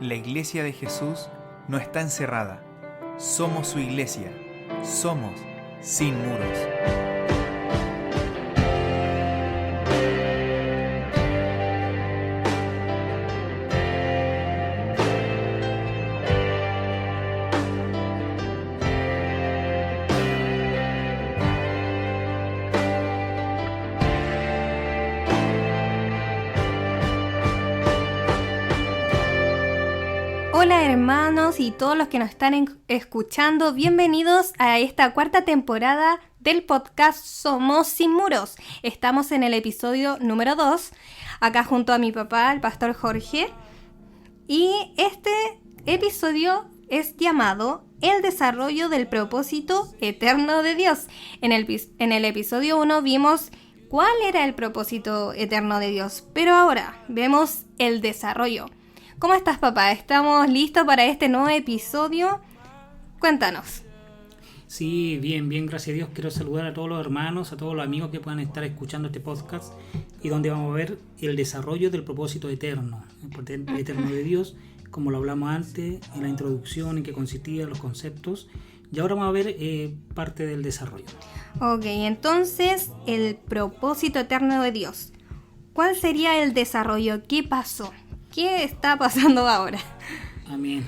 La Iglesia de Jesús no está encerrada. Somos su iglesia. Somos Sin Muros. Hola hermanos y todos los que nos están escuchando, bienvenidos a esta cuarta temporada del podcast Somos Sin Muros. Estamos en el episodio número 2, acá junto a mi papá, el pastor Jorge. Y este episodio es llamado El desarrollo del propósito eterno de Dios. En el episodio 1 vimos cuál era el propósito eterno de Dios, pero ahora vemos el desarrollo. ¿Cómo estás, papá? ¿Estamos listos para este nuevo episodio? Cuéntanos. Sí, bien, gracias a Dios. Quiero saludar a todos los hermanos, a todos los amigos que puedan estar escuchando este podcast y donde vamos a ver el desarrollo del propósito eterno, el eterno de Dios, como lo hablamos antes en la introducción, en qué consistían los conceptos. Y ahora vamos a ver parte del desarrollo. Ok, entonces, el propósito eterno de Dios. ¿Cuál sería el desarrollo? ¿Qué pasó? ¿Qué está pasando ahora? Amén.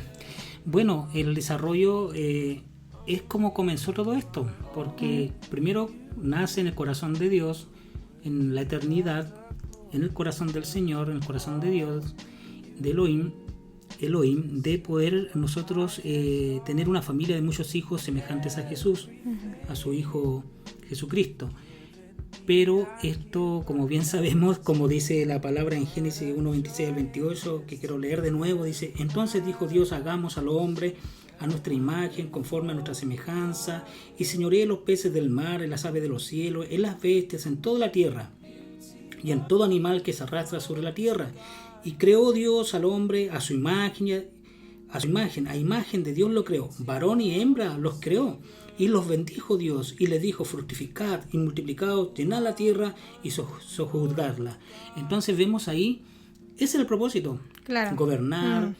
Bueno, el desarrollo es como comenzó todo esto, porque primero nace en el corazón de Dios, en la eternidad, en el corazón del Señor, en el corazón de Dios, de Elohim, de poder nosotros tener una familia de muchos hijos semejantes a Jesús, a su Hijo Jesucristo. Pero esto, como bien sabemos, como dice la palabra en Génesis 1, 26 al 28, que quiero leer de nuevo, dice: entonces dijo Dios, hagamos al hombre a nuestra imagen, conforme a nuestra semejanza, y señoree los peces del mar, en las aves de los cielos, en las bestias, en toda la tierra, y en todo animal que se arrastra sobre la tierra. Y creó Dios al hombre a su imagen, a imagen de Dios lo creó, varón y hembra los creó. Y los bendijo Dios y les dijo: fructificad y multiplicaos, llenad la tierra y sojuzgadla. Entonces vemos ahí, ese es el propósito. Claro. Gobernar,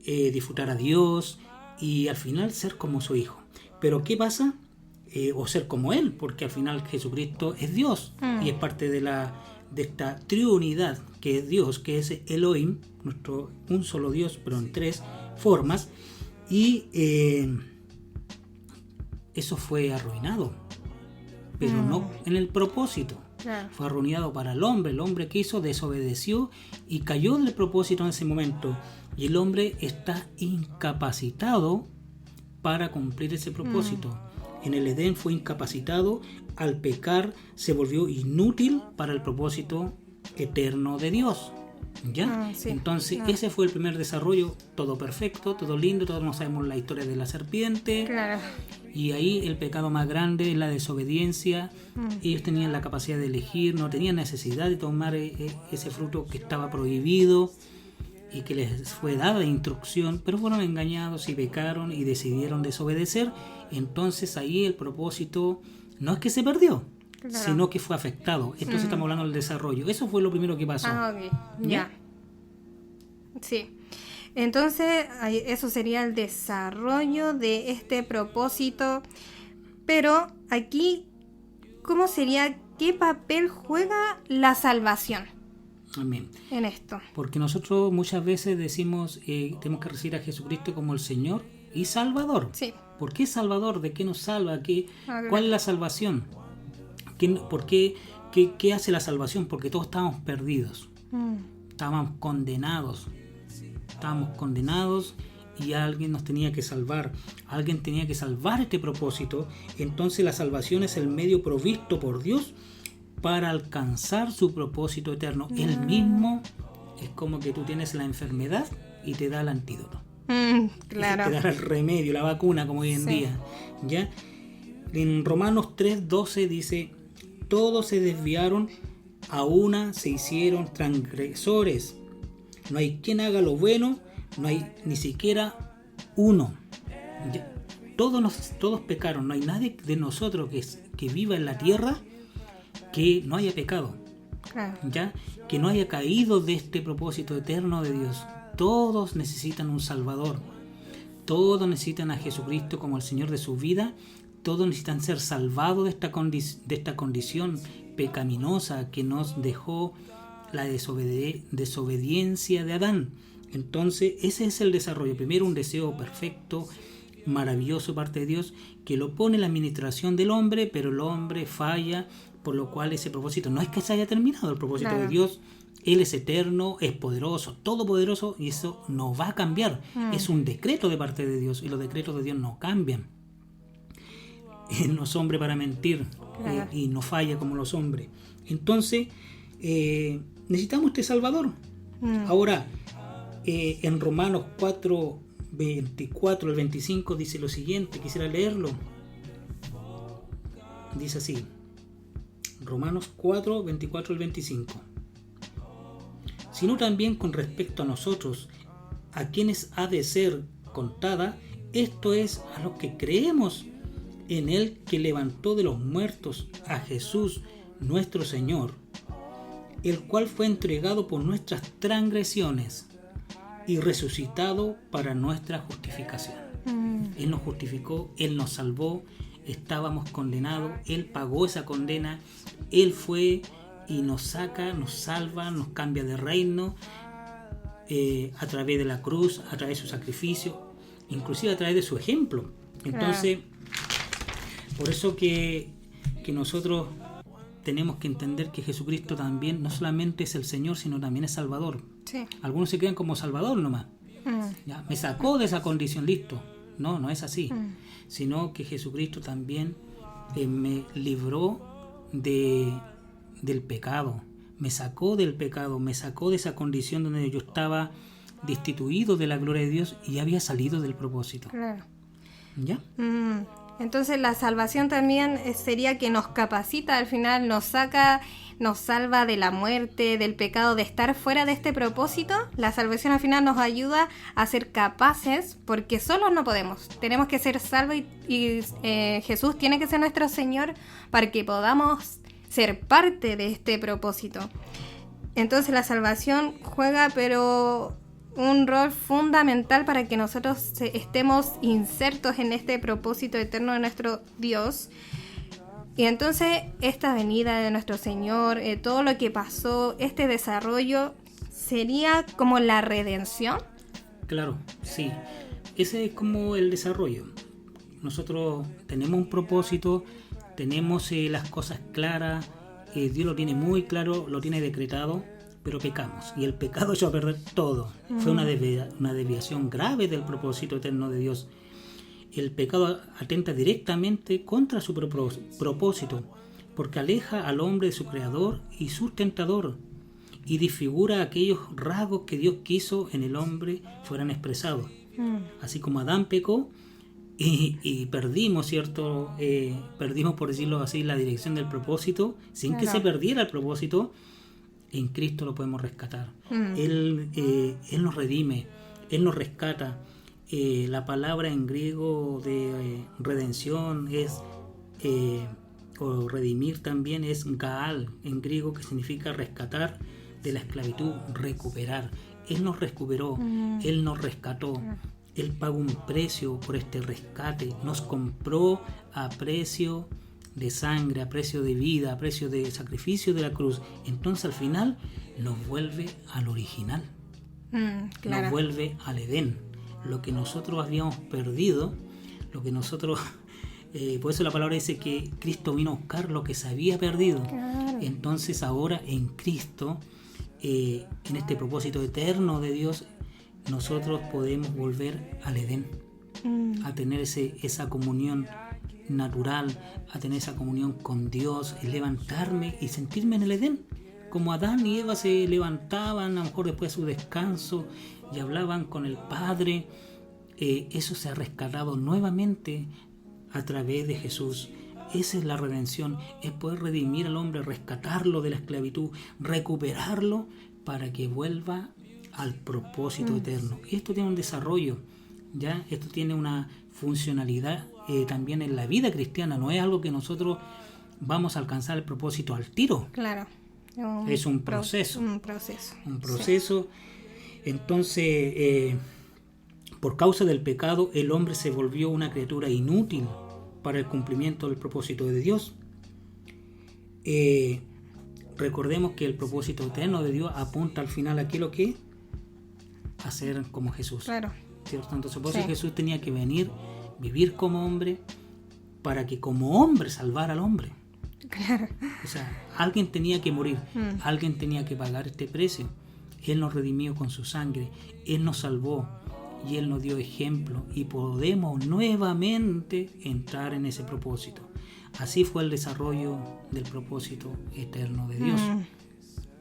disfrutar a Dios y al final ser como su Hijo. Pero ¿qué pasa? O ser como Él, porque al final Jesucristo es Dios y es parte de esta triunidad que es Dios, que es Elohim, un solo Dios, pero en tres formas. Y eso fue arruinado, pero no en el propósito. Claro. Fue arruinado para el hombre que hizo, desobedeció y cayó del propósito en ese momento. Y el hombre está incapacitado para cumplir ese propósito. En el Edén fue incapacitado, al pecar se volvió inútil para el propósito eterno de Dios. ¿Ya? Sí. Entonces ese fue el primer desarrollo, todo perfecto, todo lindo, todos nos sabemos la historia de la serpiente. Claro. Y ahí el pecado más grande es la desobediencia. Ellos tenían la capacidad de elegir, no tenían necesidad de tomar ese fruto que estaba prohibido y que les fue dada instrucción, pero fueron engañados y pecaron y decidieron desobedecer. Entonces ahí el propósito no es que se perdió, claro, sino que fue afectado. Entonces estamos hablando del desarrollo. Eso fue lo primero que pasó. Ok, ya. Sí. Entonces, eso sería el desarrollo de este propósito. Pero aquí, ¿cómo sería? ¿Qué papel juega la salvación? Amén. En esto. Porque nosotros muchas veces decimos, tenemos que recibir a Jesucristo como el Señor y Salvador. Sí. ¿Por qué Salvador? ¿De qué nos salva? ¿Cuál es la salvación? ¿Qué hace la salvación? Porque todos estábamos perdidos. Estábamos condenados y alguien nos tenía que salvar. Alguien tenía que salvar este propósito. Entonces la salvación es el medio provisto por Dios para alcanzar su propósito eterno. Él mismo es como que tú tienes la enfermedad y te da el antídoto. Claro. Te da el remedio, la vacuna, como hoy en día. ¿Ya? En Romanos 3:12 dice: todos se desviaron, a una se hicieron transgresores. No hay quien haga lo bueno, no hay ni siquiera uno. ¿Ya? Todos pecaron, no hay nadie de nosotros que viva en la tierra que no haya pecado. Claro. ¿Ya? Que no haya caído de este propósito eterno de Dios. todos necesitan un Salvador. Todos necesitan a Jesucristo como el Señor de su vida. Todos necesitan ser salvados de esta condición pecaminosa que nos dejó la desobediencia de Adán. Entonces, ese es el desarrollo. Primero, un deseo perfecto, maravilloso parte de Dios, que lo pone en la administración del hombre, pero el hombre falla, por lo cual ese propósito no es que se haya terminado. El propósito de Dios, Él es eterno, es poderoso, todopoderoso, y eso no va a cambiar. Es un decreto de parte de Dios, y los decretos de Dios no cambian. Él no es hombre para mentir, y no falla como los hombres. Entonces, necesitamos este Salvador. Ahora, en Romanos 4, 24 al 25 dice lo siguiente, quisiera leerlo. Dice así, Romanos 4, 24 al 25. Sino también con respecto a nosotros, a quienes ha de ser contada, esto es, a los que creemos en Él que levantó de los muertos a Jesús nuestro Señor, el cual fue entregado por nuestras transgresiones y resucitado para nuestra justificación. Él nos justificó, Él nos salvó, estábamos condenados, Él pagó esa condena, Él fue y nos saca, nos salva, nos cambia de reino a través de la cruz, a través de su sacrificio, inclusive a través de su ejemplo. Entonces, por eso que nosotros tenemos que entender que Jesucristo también no solamente es el Señor, sino también es Salvador. Sí. Algunos se quedan como Salvador nomás. ¿Ya? Me sacó de esa condición, listo. No es así. Sino que Jesucristo también me libró del pecado. Me sacó del pecado, me sacó de esa condición donde yo estaba destituido de la gloria de Dios y había salido del propósito. Claro. ¿Ya? Entonces la salvación también sería que nos capacita, al final nos salva de la muerte, del pecado, de estar fuera de este propósito. La salvación al final nos ayuda a ser capaces, porque solos no podemos. Tenemos que ser salvos y Jesús tiene que ser nuestro Señor para que podamos ser parte de este propósito. Entonces la salvación juega un rol fundamental para que nosotros estemos insertos en este propósito eterno de nuestro Dios. Y entonces esta venida de nuestro Señor, todo lo que pasó, este desarrollo, ¿sería como la redención? Claro, sí. Ese es como el desarrollo. Nosotros tenemos un propósito, tenemos las cosas claras, Dios lo tiene muy claro, lo tiene decretado, pero pecamos, y el pecado echó a perder todo. Fue una desviación grave del propósito eterno de Dios. El pecado atenta directamente contra su propósito, porque aleja al hombre de su creador y sustentador, y disfigura aquellos rasgos que Dios quiso en el hombre fueran expresados. Así como Adán pecó y perdimos, ¿cierto? Perdimos, por decirlo así, la dirección del propósito, sin que se perdiera el propósito. En Cristo lo podemos rescatar. Él nos redime, Él nos rescata. La palabra en griego de redención es, o redimir también, es gaal en griego, que significa rescatar de la esclavitud, recuperar. Él nos recuperó, Él nos rescató. Él pagó un precio por este rescate, nos compró a precio de sangre, a precio de vida, a precio de sacrificio de la cruz. Entonces al final nos vuelve al original, nos vuelve al Edén. Lo que nosotros habíamos perdido, lo que nosotros, por eso la palabra dice que Cristo vino a buscar lo que se había perdido. Entonces ahora en Cristo, en este propósito eterno de Dios, nosotros podemos volver al Edén, a tener esa comunión natural, a tener esa comunión con Dios, y levantarme y sentirme en el Edén, como Adán y Eva se levantaban a lo mejor después de su descanso y hablaban con el Padre. Eso se ha rescatado nuevamente a través de Jesús. Esa es la redención, es poder redimir al hombre, rescatarlo de la esclavitud, recuperarlo para que vuelva al propósito eterno. Esto tiene un desarrollo, ¿ya? Esto tiene una funcionalidad también en la vida cristiana. No es algo que nosotros vamos a alcanzar el propósito al tiro. Claro. Es un proceso. Un proceso. Un proceso. Entonces, por causa del pecado, el hombre se volvió una criatura inútil para el cumplimiento del propósito de Dios. Recordemos que el propósito eterno de Dios apunta al final a qué lo que a ser como Jesús. Claro. ¿Cierto? Entonces, por eso Jesús tenía que venir, vivir como hombre, para que como hombre salvara al hombre. Claro. O sea, alguien tenía que morir, alguien tenía que pagar este precio. Él nos redimió con su sangre, Él nos salvó y Él nos dio ejemplo y podemos nuevamente entrar en ese propósito. Así fue el desarrollo del propósito eterno de Dios.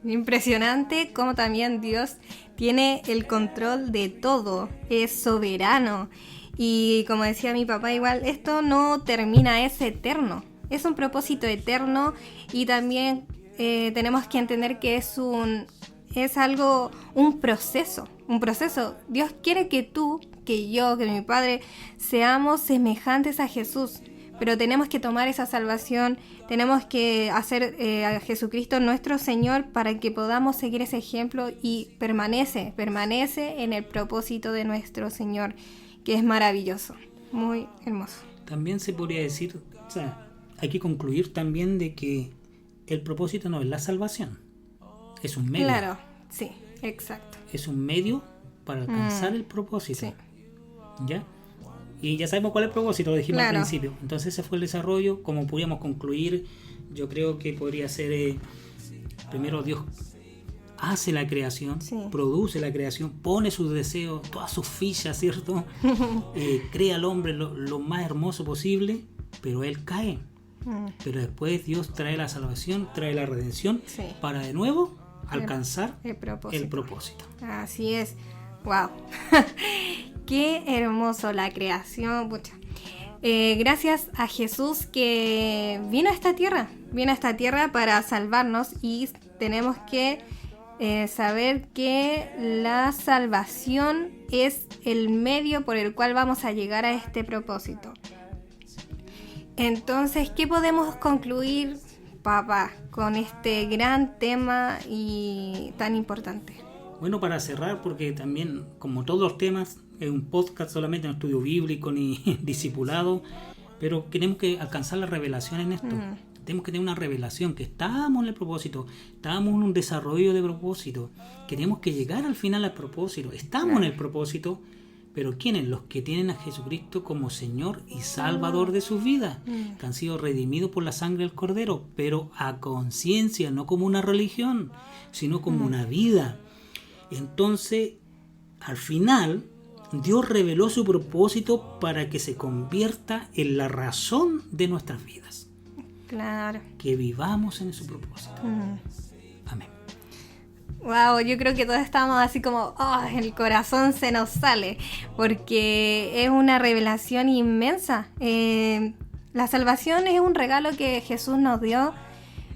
Impresionante cómo también Dios tiene el control de todo, es soberano. Y como decía mi papá, igual esto no termina, es eterno. Es un propósito eterno y también tenemos que entender que es algo, un proceso. Dios quiere que tú, que yo, que mi padre, seamos semejantes a Jesús. Pero tenemos que tomar esa salvación, tenemos que hacer a Jesucristo nuestro Señor para que podamos seguir ese ejemplo y permanece en el propósito de nuestro Señor, que es maravilloso, muy hermoso. También se podría decir, o sea, hay que concluir también de que el propósito no es la salvación, es un medio. Claro, sí, exacto. Es un medio para alcanzar el propósito. Sí. ¿Ya? Y ya sabemos cuál es el propósito, lo dijimos Claro. al principio. Entonces ese fue el desarrollo. Como podríamos concluir, yo creo que podría ser, primero Dios hace la creación, produce la creación, pone sus deseos, todas sus fichas, ¿cierto? Crea al hombre lo más hermoso posible, pero él cae. Pero después Dios trae la salvación, trae la redención, para de nuevo alcanzar el propósito. Así es. Wow. Qué hermoso la creación. Pucha. Gracias a Jesús que vino a esta tierra para salvarnos, y tenemos que saber que la salvación es el medio por el cual vamos a llegar a este propósito. Entonces, ¿qué podemos concluir, papá, con este gran tema y tan importante? Bueno, para cerrar, porque también, como todos los temas, es un podcast solamente, un estudio bíblico ni discipulado, pero queremos que alcanzar la revelación en esto. Tenemos que tener una revelación, que estamos en el propósito, estamos en un desarrollo de propósito, queremos que llegar al final al propósito, estamos en el propósito, pero ¿quiénes? Los que tienen a Jesucristo como Señor y Salvador de sus vidas, que han sido redimidos por la sangre del Cordero, pero a conciencia, no como una religión, sino como una vida. Entonces, al final, Dios reveló su propósito para que se convierta en la razón de nuestras vidas. Claro. Que vivamos en su propósito. Amén. Wow, yo creo que todos estamos así como, el corazón se nos sale, porque es una revelación inmensa. La salvación es un regalo que Jesús nos dio,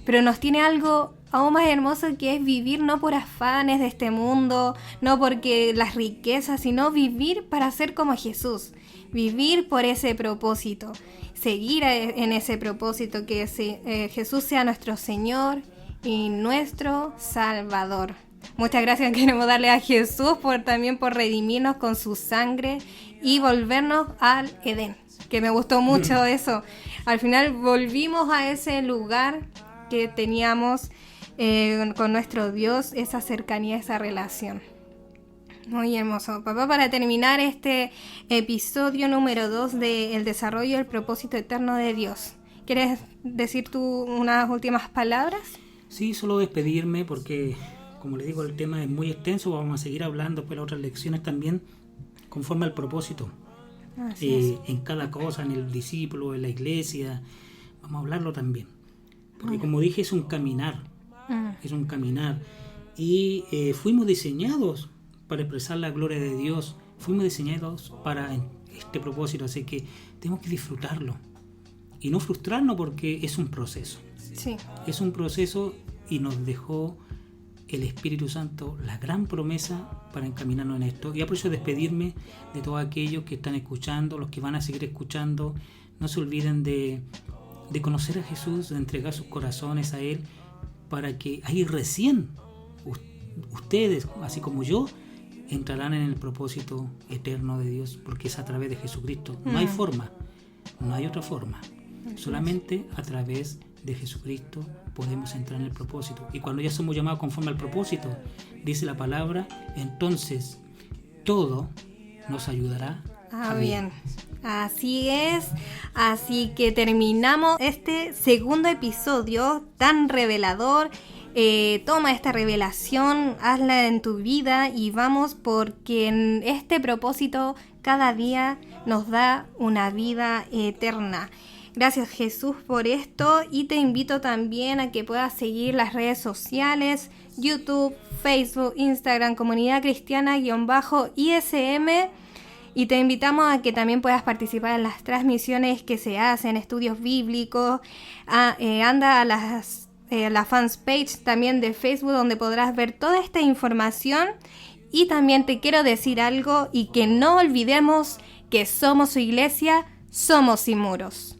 pero nos tiene algo aún más hermoso, que es vivir no por afanes de este mundo, no porque las riquezas, sino vivir para ser como Jesús, vivir por ese propósito, seguir en ese propósito, que Jesús sea nuestro Señor y nuestro Salvador. Muchas gracias queremos darle a Jesús también por redimirnos con su sangre y volvernos al Edén, que me gustó mucho eso. Al final volvimos a ese lugar que teníamos con nuestro Dios, esa cercanía, esa relación. Muy hermoso. Papá, para terminar este episodio número 2 del desarrollo del propósito eterno de Dios, ¿quieres decir tú unas últimas palabras? Sí, solo despedirme, porque como les digo, el tema es muy extenso, vamos a seguir hablando después de otras lecciones también, conforme al propósito. En cada cosa, en el discípulo, en la iglesia, vamos a hablarlo también. Porque como dije, es un caminar. Es un caminar. Y fuimos diseñados para expresar la gloria de Dios. Fuimos diseñados para este propósito. Así que tenemos que disfrutarlo. Y no frustrarnos, porque es un proceso. Sí. Es un proceso, y nos dejó el Espíritu Santo la gran promesa para encaminarnos en esto. Y aprovecho de despedirme de todos aquellos que están escuchando, los que van a seguir escuchando. No se olviden de conocer a Jesús, de entregar sus corazones a Él, para que ahí recién ustedes, así como yo, entrarán en el propósito eterno de Dios, porque es a través de Jesucristo. No hay forma, no hay otra forma. Solamente a través de Jesucristo podemos entrar en el propósito. Y cuando ya somos llamados conforme al propósito, dice la palabra, entonces todo nos ayudará a bien. Así es. Así que terminamos este segundo episodio tan revelador. Toma esta revelación, hazla en tu vida y vamos, porque en este propósito cada día nos da una vida eterna. Gracias, Jesús, por esto, y te invito también a que puedas seguir las redes sociales, YouTube, Facebook, Instagram, Comunidad Cristiana_ISM, y te invitamos a que también puedas participar en las transmisiones que se hacen, estudios bíblicos. Anda a la fans page también de Facebook, donde podrás ver toda esta información. Y también te quiero decir algo, y que no olvidemos que somos su iglesia, somos Sin Muros.